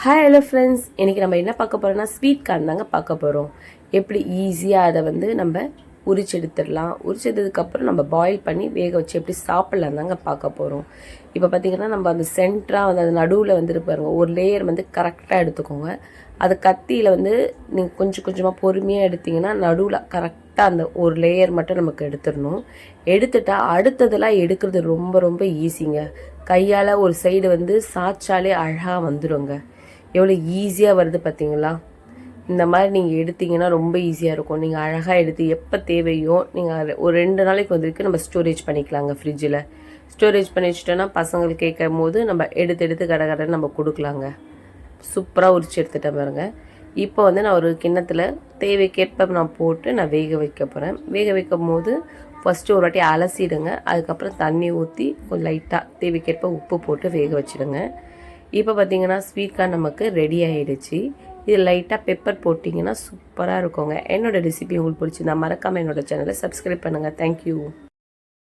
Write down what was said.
Hi hello friends, இன்றைக்கி நம்ம என்ன பார்க்க போகிறோம்னா ஸ்வீட் கார்ன் தாங்க பார்க்க போகிறோம். எப்படி ஈஸியாக அதை நம்ம உரிச்சு எடுத்துடலாம். உரிச்சதுக்கப்புறம் நம்ம பாயில் பண்ணி வேக வச்சு எப்படி சாப்பிட்லாம் தாங்க பார்க்க போகிறோம். இப்போ பார்த்திங்கன்னா நம்ம அந்த சென்டராக அந்த நடுவில் பாருங்கள், ஒரு லேயர் கரெக்டாக எடுத்துக்கோங்க. அது கத்தியில் நீங்கள் கொஞ்சம் கொஞ்சமாக பொறுமையாக எடுத்திங்கன்னா நடுவில் கரெக்டாக அந்த ஒரு லேயர் மட்டும் நமக்கு எடுத்துடணும். எடுத்துட்டா அடுத்ததெல்லாம் எடுக்கிறது ரொம்ப ரொம்ப ஈஸிங்க. கையால் ஒரு சைடு சாய்ச்சாலே அழகாக வந்துடுங்க. எவ்வளோ ஈஸியாக வருது பார்த்தீங்களா? இந்த மாதிரி நீங்கள் எடுத்திங்கன்னா ரொம்ப ஈஸியாக இருக்கும். நீங்கள் அழகாக எடுத்து எப்போ தேவையோ நீங்கள் ஒரு 2 நாளைக்கு வரைக்கும் நம்ம ஸ்டோரேஜ் பண்ணிக்கலாங்க. ஃப்ரிட்ஜில் ஸ்டோரேஜ் பண்ணி வச்சுட்டோன்னா பசங்களுக்கு கேட்கும் போது நம்ம எடுத்து கடை நம்ம கொடுக்கலாங்க. சூப்பராக உரிச்சு எடுத்துகிட்ட பாருங்க. இப்போ நான் ஒரு கிண்ணத்தில் தேவைக்கேற்ப நான் போட்டு நான் வேக வைக்க போகிறேன். வேக வைக்கும் போது ஃபஸ்ட்டு ஒரு வாட்டி அலசிடுங்க. அதுக்கப்புறம் தண்ணி ஊற்றி கொஞ்சம் லைட்டாக தேவைக்கேற்ப உப்பு போட்டு வேக வச்சுடுங்க. இப்போ பார்த்தீங்கன்னா ஸ்வீட் கார்ன் நமக்கு ரெடி ஆகிடுச்சு. இது லைட்டாக பெப்பர் போட்டிங்கன்னா சூப்பராக இருக்குங்க. என்னோடய ரெசிபி உங்களுக்கு பிடிச்சிருந்தா மறக்காமல் என்னோடய சேனலை சப்ஸ்கிரைப் பண்ணுங்கள். தேங்க்யூ.